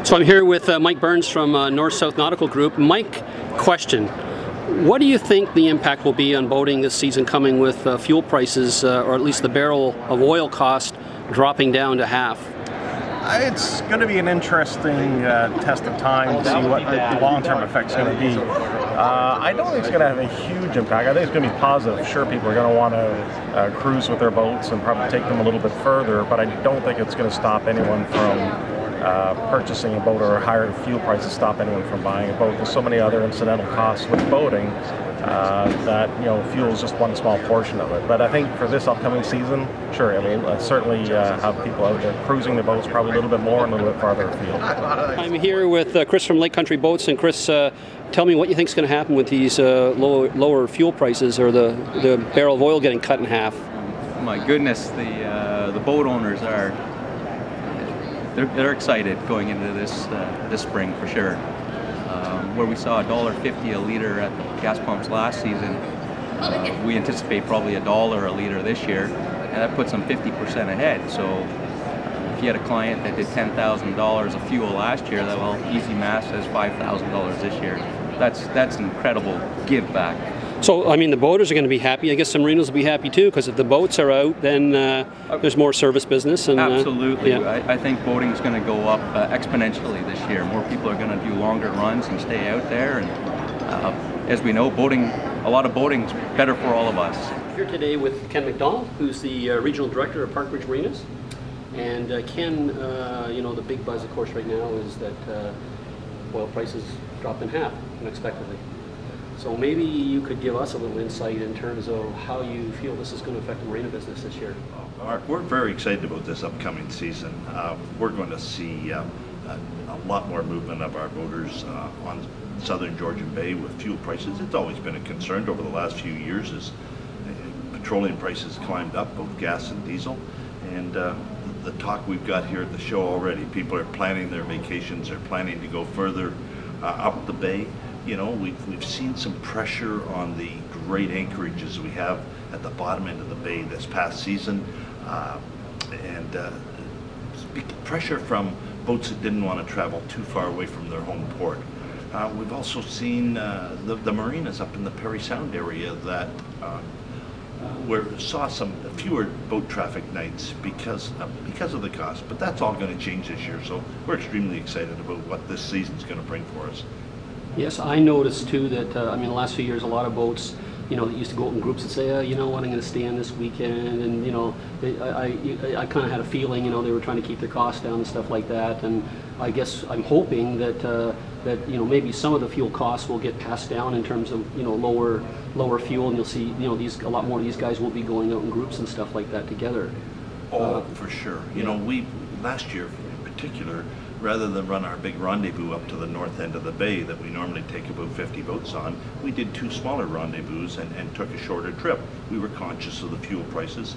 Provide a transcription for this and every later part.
So I'm here with Mike Burns from North-South Nautical Group. Mike, question. What do you think the impact will be on boating this season coming with fuel prices, or at least the barrel of oil cost, dropping down to half? It's going to be an interesting test of time to see what the long-term effect's going to be. I don't think it's going to have a huge impact. I think it's going to be positive. Sure, people are going to want to cruise with their boats and probably take them a little bit further, but I don't think it's going to stop anyone from purchasing a boat, or higher fuel prices stop anyone from buying a boat. There's so many other incidental costs with boating that, you know, fuel is just one small portion of it. But I think for this upcoming season, sure, I mean, certainly have people out there cruising their boats probably a little bit more and a little bit farther afield. I'm here with Chris from Lake Country Boats, and Chris, tell me what you think is going to happen with these lower fuel prices, or the barrel of oil getting cut in half. My goodness, the boat owners are they're excited going into this spring for sure. Where we saw $1.50 a liter at the gas pumps last season, we anticipate probably $1 a liter this year, and that puts them 50% ahead. So if you had a client that did $10,000 of fuel last year, that, well, easy math says $5,000 this year. That's an incredible give back. So, I mean, the boaters are going to be happy. I guess some marinas will be happy too, because if the boats are out, then there's more service business. And, absolutely. Yeah. I think boating is going to go up exponentially this year. More people are going to do longer runs and stay out there. And as we know, a lot of boating is better for all of us. Here today with Ken McDonald, who's the Regional Director of Park Ridge Marinas. And Ken, you know, the big buzz, of course, right now is that oil prices dropped in half unexpectedly. So maybe you could give us a little insight in terms of how you feel this is going to affect the marina business this year. Mark, we're very excited about this upcoming season. We're going to see a lot more movement of our boaters on southern Georgian Bay with fuel prices. It's always been a concern over the last few years as petroleum prices climbed up, both gas and diesel. And the talk we've got here at the show already, people are planning their vacations, they're planning to go further up the bay. You know, we've seen some pressure on the great anchorages we have at the bottom end of the bay this past season, and pressure from boats that didn't want to travel too far away from their home port. We've also seen the marinas up in the Parry Sound area that saw some fewer boat traffic nights because of the cost, but that's all going to change this year. So we're extremely excited about what this season's going to bring for us. Yes, I noticed too that, I mean, the last few years, a lot of boats, you know, that used to go out in groups and say, you know what, I'm going to stay in this weekend, and, you know, I kind of had a feeling, you know, they were trying to keep their costs down and stuff like that, and I guess I'm hoping that, you know, maybe some of the fuel costs will get passed down in terms of, you know, lower fuel, and you'll see, you know, a lot more of these guys will be going out in groups and stuff like that together. Oh, for sure. You know, last year in particular, rather than run our big rendezvous up to the north end of the bay that we normally take about 50 boats on, we did 2 smaller rendezvous and took a shorter trip. We were conscious of the fuel prices.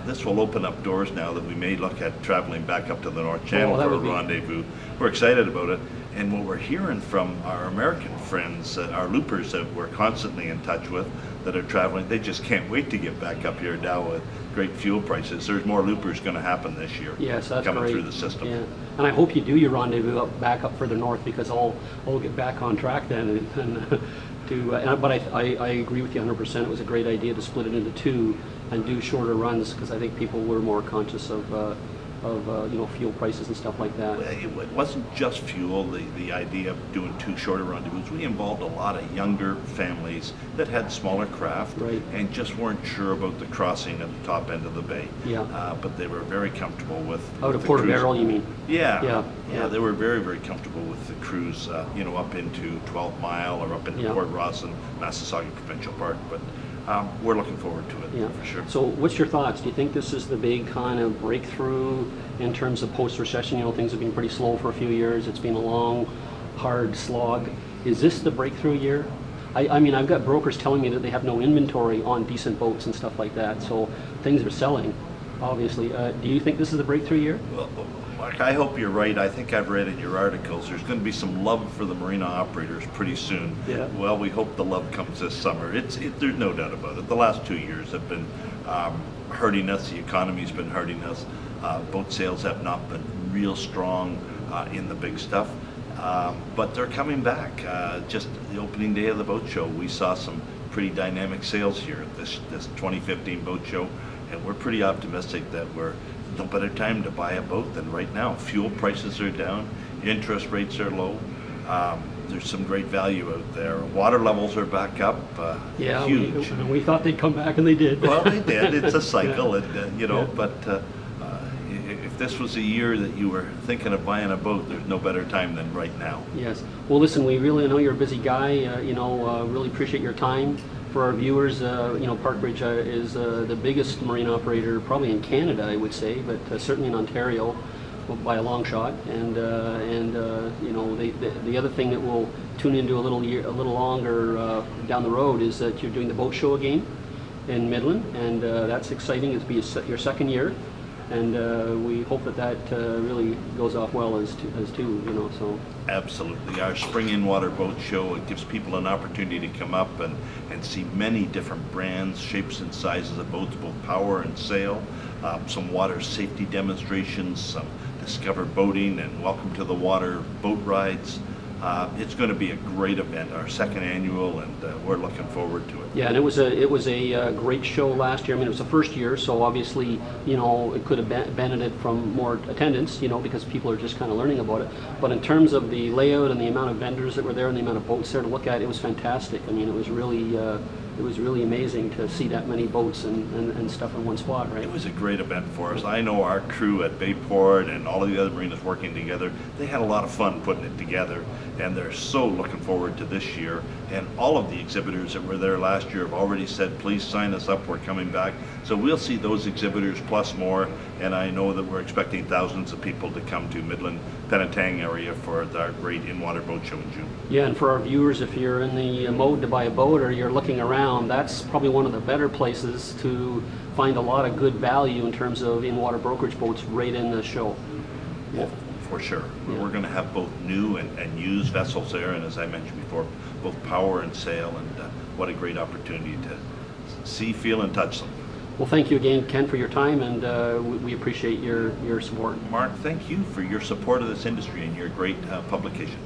This will open up doors now that we may look at traveling back up to the North Channel for a rendezvous. We're excited about it. And what we're hearing from our American friends, our loopers that we're constantly in touch with that are traveling, they just can't wait to get back up here now with great fuel prices. There's more loopers going to happen this year. Yes, that's coming great. Through the system. Yeah. And I hope you do your rendezvous back up further north, because I'll get back on track then. But I agree with you 100%. It was a great idea to split it into 2 and do shorter runs, because I think people were more conscious of you know, fuel prices and stuff like that. It wasn't just fuel, the idea of doing 2 shorter rendezvous. We involved a lot of younger families that had smaller craft, right, and just weren't sure about the crossing at the top end of the bay. Yeah. But they were very comfortable with out of Port Barrel, you mean? Yeah. Yeah. They were very, very comfortable with the cruise, you know, up into 12 Mile or up into Port Ross and Massasauga Provincial Park. But we're looking forward to it, for sure. So what's your thoughts? Do you think this is the big kind of breakthrough in terms of post-recession? You know, things have been pretty slow for a few years. It's been a long, hard slog. Is this the breakthrough year? I mean, I've got brokers telling me that they have no inventory on decent boats and stuff like that, so things are selling, obviously. Do you think this is the breakthrough year? Well, Mark, I hope you're right. I think I've read in your articles there's going to be some love for the marina operators pretty soon. Yeah. Well, we hope the love comes this summer. There's no doubt about it. The last 2 years have been hurting us. The economy's been hurting us. Boat sales have not been real strong. in the big stuff. But they're coming back. Just the opening day of the boat show, we saw some pretty dynamic sales here at this 2015 boat show, and we're pretty optimistic that we're no better time to buy a boat than right now. Fuel prices are down, interest rates are low. There's some great value out there. Water levels are back up. Yeah, huge. we thought they'd come back, and they did. Well, they did. It's a cycle, and you know. Yeah. But if this was a year that you were thinking of buying a boat, there's no better time than right now. Yes. Well, listen, we really know you're a busy guy. Really appreciate your time. For our viewers, Parkbridge is the biggest marine operator probably in Canada, I would say, but certainly in Ontario by a long shot. And the other thing that we'll tune into a little longer down the road is that you're doing the boat show again in Midland, and that's exciting. It'll be your second year. And we hope that really goes off well as too. So. Absolutely. Our Spring in Water Boat Show, it gives people an opportunity to come up and see many different brands, shapes and sizes of boats, both power and sail, some water safety demonstrations, some discover boating and welcome to the water boat rides. It's going to be a great event, our second annual, and we're looking forward to it. Yeah, and it was a great show last year. I mean, it was the first year, so obviously, it could have benefited from more attendance, because people are just kind of learning about it. But in terms of the layout and the amount of vendors that were there and the amount of boats there to look at, it was fantastic. I mean, it was really amazing to see that many boats and stuff in one spot, right? It was a great event for us. I know our crew at Bayport and all of the other marinas working together, they had a lot of fun putting it together, and they're so looking forward to this year. And all of the exhibitors that were there last year have already said, please sign us up, we're coming back. So we'll see those exhibitors plus more, and I know that we're expecting thousands of people to come to Midland, Penetang area for our great in-water boat show in June. Yeah, and for our viewers, if you're in the mode to buy a boat or you're looking around, that's probably one of the better places to find a lot of good value in terms of in-water brokerage boats right in the show. Yeah, for sure. Yeah. We're going to have both new and used vessels there, and as I mentioned before, both power and sail, and what a great opportunity to see, feel, and touch them. Well, thank you again, Ken, for your time, and we appreciate your support. Mark, thank you for your support of this industry and your great publication.